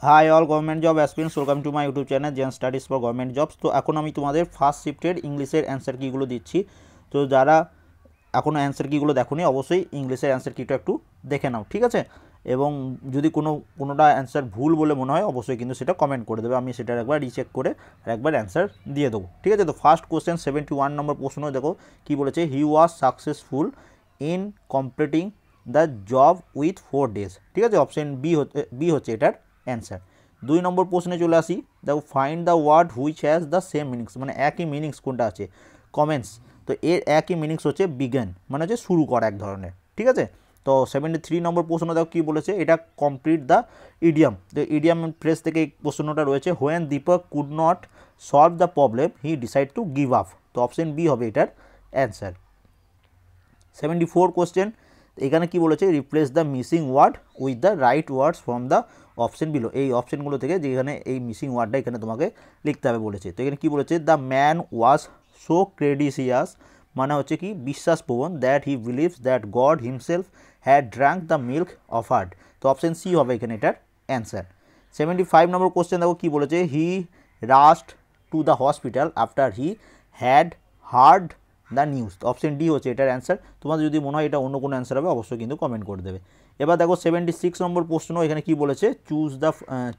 High all government job aspirants, welcome to my YouTube channel Zen Studies for government jobs. তো এখন আমি তোমাদের first শিফটের ইংলিশের answer কিগুলো দিচ্ছি। তো যারা এখনও অ্যান্সার কিগুলো দেখোনি অবশ্যই ইংলিশের অ্যান্সার কিটা একটু দেখে নাও, ঠিক আছে? এবং যদি কোনোটা অ্যান্সার ভুল বলে মনে হয় অবশ্যই কিন্তু সেটা কমেন্ট করে দেবে, আমি সেটার একবার রিচেক করে আর একবার অ্যান্সার দিয়ে দেবো, ঠিক আছে? তো ফার্স্ট কোশ্চেন 71 নম্বর প্রশ্ন দেখো কী বলেছে। He was successful in completing the job with 4 days, ঠিক আছে? অপশন বি হচ্ছে এটার অ্যান্সার। 2 নম্বর প্রশ্নে চলে আসি। দেখো find the word which has the same meanings, মানে একই মিনিংস কোনটা আছে। কমেন্টস, তো এর একই মিনিংস হচ্ছে বিজ্ঞান, মানে হচ্ছে শুরু করা এক ধরনের, ঠিক আছে? তো 73 নম্বর প্রশ্ন দেখো কী বলেছে, এটা কমপ্লিট দ্য ইডিয়াম। তো ইডিয়াম ফ্রেজ থেকে এই প্রশ্নটা রয়েছে। When Deepak could not solve the problem he decide to give up, তো অপশন বি হবে এটার অ্যান্সার। 74 কোশ্চেন, এখানে কি বলেছে, replace the missing word with the right words from the option below. এই অপশনগুলো থেকে যেখানে এই মিসিং ওয়ার্ডটা এখানে তোমাকে লিখতে হবে বলেছে। তো এখানে কি বলেছে, the man was so credulous, মানে হচ্ছে কি বিশ্বাসপ্রবণ, that he believes that god himself had drunk the milk offered, তো অপশন সি হবে এখানে এটার অ্যান্সার। 75 নম্বর কোশ্চেন দেখো কী বলেছে, he rushed to the hospital after he had heard the news, option D হচ্ছে এটার অ্যান্সার। তোমাদের যদি মনে হয় এটা অন্য কোনো অ্যান্সার হবে অবশ্যই কিন্তু কমেন্ট করে দেবে। এবার দেখো 76 নম্বর প্রশ্ন, এখানে কি বলেছে,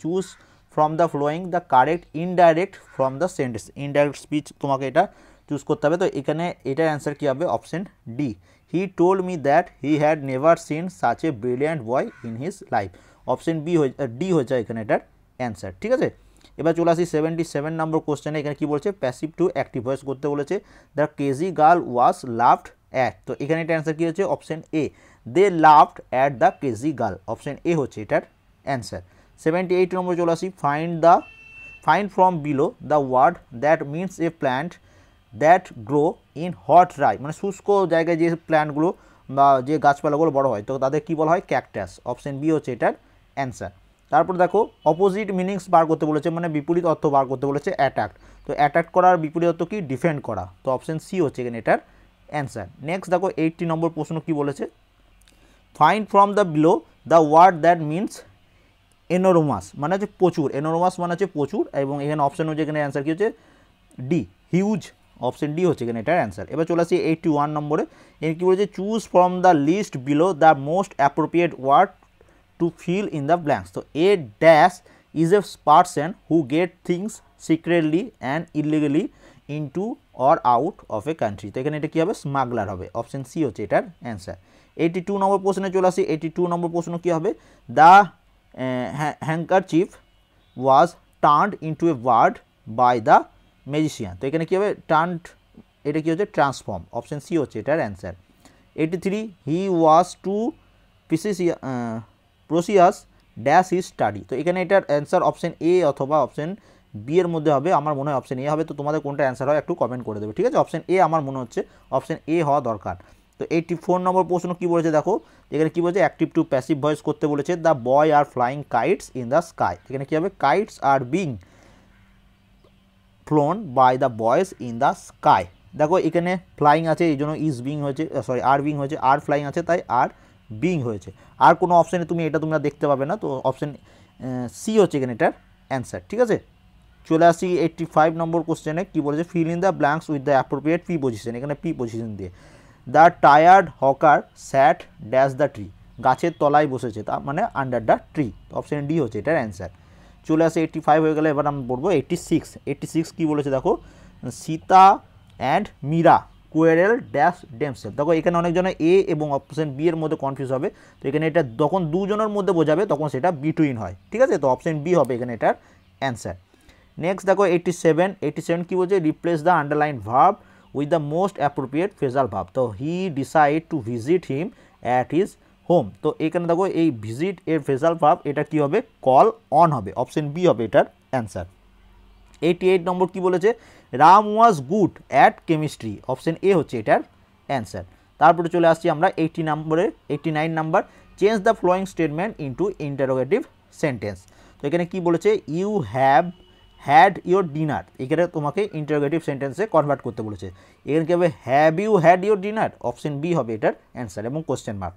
choose from the following the correct indirect from the sentence. Indirect speech তোমাকে এটা চুজ করতে হবে। তো এখানে এটার অ্যান্সার কী হবে, option D. He told me that he had never seen such a brilliant boy in his life, option D হয়েছে এখানে এটার অ্যান্সার, ঠিক আছে? এবার চলে আসি 77 নম্বর কোশ্চেনে, এখানে কী বলছে, প্যাসিভ টু অ্যাক্টিভ ভয়েস করতে বলেছে। The crazy girl was loved at, তো এখানে এটা অ্যান্সার কী হচ্ছে, option A, they loved at the crazy girl, option A হচ্ছে এটার অ্যান্সার। 78 নম্বর চলে আসি, find from below the word that means a plant that grow in hot dry, মানে শুষ্ক জায়গায় যে প্ল্যান্টগুলো বা যে গাছপালাগুলো বড় হয় তো তাদের কী বলা হয়, ক্যাকটাস, অপশন বি হচ্ছে এটার অ্যান্সার। তারপর দেখো অপোজিট মিনিংস বার করতে বলেছে, মানে বিপরীত অর্থ বার করতে বলেছে। অ্যাট্যাক্ট, তো অ্যাট্যাক্ট করার বিপরীত অর্থ কি, ডিফেন্ড করা, তো অপশন সি হচ্ছে এখানে এটার অ্যান্সার। নেক্সট দেখো 80 নম্বর প্রশ্ন কী বলেছে, find from the below the word that means enormous, মানে হচ্ছে প্রচুর, এনোরোমাস মানে হচ্ছে প্রচুর, এবং এখানে অপশন হচ্ছে এখানে অ্যান্সার কী হচ্ছে, ডি, হিউজ, অপশন ডি হচ্ছে এখানে এটার অ্যান্সার। এবার চলে আসি 81 নম্বরে, এখানে কী বলেছে, choose from the list below the most appropriate word to fill in the blanks, so a dash is a person who get things secretly and illegally into or out of a country, তো এখানে এটা কী হবে, smuggler হবে, option C হচ্ছে এটার answer. 82 নম্বর প্রশ্নে চলে আসি। 82 নম্বর প্রশ্ন কী হবে, the handkerchief was turned into a bird by the magician, তো এখানে কী হবে, টার্নড, এটা কী হচ্ছে, ট্রান্সফর্ম, অপশন সি হচ্ছে এটার answer. 83, he was too precious dash is study, তো এখানে এটার অ্যান্সার অপশন এ অথবা অপশন বি এর মধ্যে হবে, আমার মনে হয় অপশন এ হবে। তো তোমাদের কোনটা অ্যান্সার হয় একটু কমেন্ট করে দেবে, ঠিক আছে? অপশন এ আমার মনে হচ্ছে অপশন এ হওয়া দরকার। তো 84 নম্বর প্রশ্ন কী বলেছে দেখো, এখানে কী বলেছে, অ্যাক্টিভ টু প্যাসিভ ভয়েস করতে বলেছে। The boy are flying kites in the sky, এখানে কী হবে, kites are being flown by the boys in the sky, দেখো এখানে ফ্লাইং আছে এই জন্য ইজ বিং হয়েছে, সরি আর বিং হয়েছে, আর ফ্লাইং আছে তাই আর বিং হয়েছে। আর কোনো অপশানে তোমরা দেখতে পাবে না, তো অপশান সি হচ্ছে এখানে এটার অ্যান্সার, ঠিক আছে? চলে আসি 85 নম্বর কোশ্চেনে, কী বলেছে, fill in the blanks with the appropriate preposition, এখানে পি পজিশন দিয়ে। The tired hawker sat dash the tree, গাছের তলায় বসেছে, তা মানে under the tree, option D হচ্ছে এটার অ্যান্সার। চলে আসে 85 হয়ে গেলে, এবার আমি বলবো 86 কী বলেছে দেখো, সীতা অ্যান্ড মীরা কোয়েরেল ড্যাশ ডেমসেল, দেখো এখানে অনেকজনে এ এবং অপশন বি এর মধ্যে কনফিউজ হবে, তো এখানে এটা যখন দুজনের মধ্যে বোঝাবে তখন সেটা বিটুইন হয়, ঠিক আছে? তো অপশন বি হবে এখানে এটার অ্যান্সার। নেক্সট দেখো 87 কী বলছে, replace the underline verb with the most appropriate phrasal verb, তো he decide to visit him at his home, তো এখানে দেখো এই ভিজিট এর ফ্রেজাল ভার্ব এটা কী হবে, কল অন হবে, অপশন বি হবে এটার অ্যান্সার। 88 নম্বর কী বলেছে, Ram was good at chemistry, option A হচ্ছে এটার অ্যান্সার। তারপরে চলে আসছি আমরা 89 number, change the following statement into interrogative sentence, তো এখানে কি বলেছে, you have had your dinner, এখানে তোমাকে ইন্টারোগেটিভ সেন্টেন্সে কনভার্ট করতে বলেছে। এখানে কী হবে, have you had your dinner, option B হবে এটার অ্যান্সার এবং কোশ্চেন মার্ক।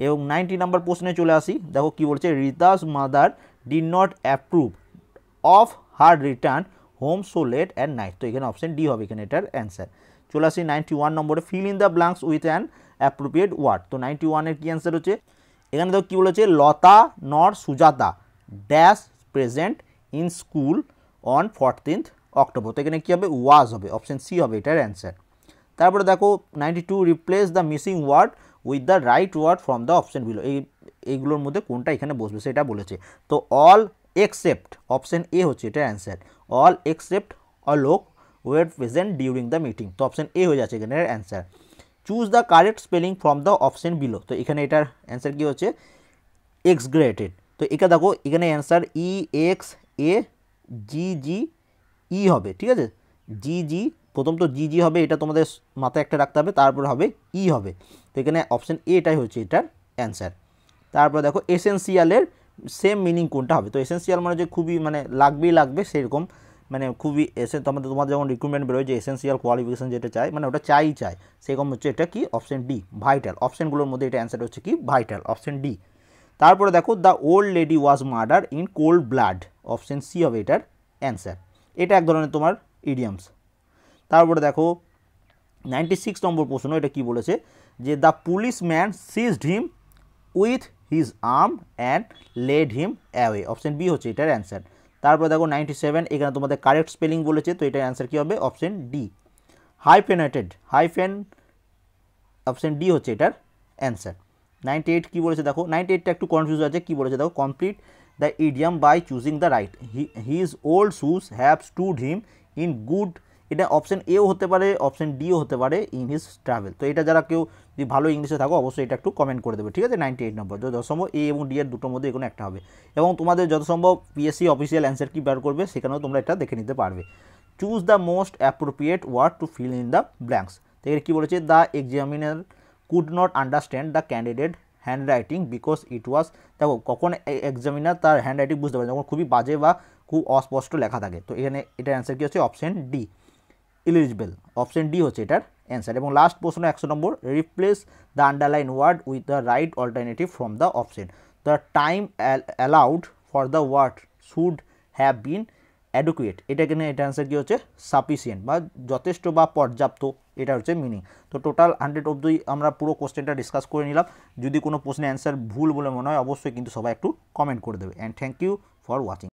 এবং 90 নাম্বার প্রশ্নে চলে আসি। দেখো কী বলছে, Rita's mother did not approve of her return home so late at night. তো এখানে অপশন ডি হবে এখানে এটার অ্যান্সার। চলে আসি 91 নম্বরে, fill in the blanks with an appropriate word. তো 91-এর কী অ্যান্সার হচ্ছে, এখানে দেখো কী বলেছে, লতা নর Sujata dash present in school on 14th October. তো এখানে কী হবে, ওয়াজ হবে, অপশন সি হবে এটার অ্যান্সার। তারপরে দেখো 92, replace the missing word with the right word from the option below. এইগুলোর মধ্যে কোনটা এখানে বসবে সেটা বলেছে। তো অল এক্সেপ্ট, অপশন এ হচ্ছে এটার answer, all except Alok were present during the meeting. তো অপশন এ হয়ে যাচ্ছে এখানের answer. Choose the correct spelling from the option below. তো এখানে এটার অ্যান্সার কী হচ্ছে, এক্সগ্রেটেড। তো এখানে দেখো এখানে অ্যান্সার EXAGGE হবে, ঠিক আছে, GG, প্রথম তো GG হবে, এটা তোমাদের মাথায় একটা রাখতে হবে, তারপর হবে ই হবে। তো এখানে অপশন এটাই হচ্ছে এটার অ্যান্সার। তারপর দেখো এসেন্সিয়ালের সেম মিনিং কোনটা হবে। তো এসেন্সিয়াল মানে যে খুবই মানে লাগবে সেরকম, মানে খুবই তোমাদের যখন রিক্রুটমেন্ট বেরোয় যে এসেন্সিয়াল কোয়ালিফিকেশন যেটা চাই, মানে ওটা চাই সেরকম হচ্ছে এটা কি, অপশন ডি ভাইটাল। অপশনগুলোর মধ্যে এটা অ্যান্সার হচ্ছে কি ভাইটাল, অপশন ডি। তারপরে দেখো the old lady was murder in cold blood, option C হবে এটার অ্যান্সার। এটা এক ধরনের তোমার ইডিয়ামস। তারপরে দেখো 96 নম্বর প্রশ্ন, এটা কি বলেছে যে the policeman seized him with his arm and led him away, option B হচ্ছে এটার অ্যান্সার। তারপর দেখো 97, এখানে তোমাদের কারেক্ট স্পেলিং বলেছে, তো এটার অ্যান্সার কী হবে, option D hyphenated, hyphen, option D হচ্ছে এটার অ্যান্সার। 98 কী বলেছে দেখো, 98টা একটু কনফিউজ আছে, কী বলেছে দেখো, complete the idiom by choosing the right, his old shoes have stood him in good, এটা অপশন এও হতে পারে, অপশন ডিও হতে পারে, ইন হিজ ট্রাভেল। তো এটা যারা কেউ যদি ভালো ইংলিশে থাকো অবশ্যই এটা একটু কমেন্ট করে দেবে, ঠিক আছে। 98 নম্বর, যত সম্ভব এ এবং ডি এর দুটোর মধ্যে কোনো একটা হবে, এবং তোমাদের যত সম্ভব পিএসসি অফিসিয়াল অ্যান্সার কি বার করবে সেখানেও তোমরা এটা দেখে নিতে পারবে। Choose the most appropriate word to fill in the blanks. তো এর কী বলেছে, the examiner could not understand the candidate hand writing because it was, দেখো কখন এক্সামিনার তার হ্যান্ড রাইটিং বুঝতে পারে, যখন খুবই বাজে বা খুব অস্পষ্ট লেখা থাকে। তো এখানে এটার অ্যান্সার কী হচ্ছে, option D illegible, option D হচ্ছে এটার অ্যান্সার। এবং লাস্ট প্রশ্ন 100 নম্বর, replace the underline word with the right alternative from the option. The time allowed for the word should have been adequate, এটা এখানে এটা অ্যান্সার কী হচ্ছে, সাফিসিয়েন্ট বা যথেষ্ট বা পর্যাপ্ত, এটা হচ্ছে মিনিং। তো টোটাল 100 অবধি আমরা পুরো কোশ্চেনটা ডিসকাস করে নিলাম। যদি কোনো প্রশ্নের অ্যান্সার ভুল বলে মনে হয় অবশ্যই কিন্তু সবাই একটু কমেন্ট করে দেবে। And thank you for watching.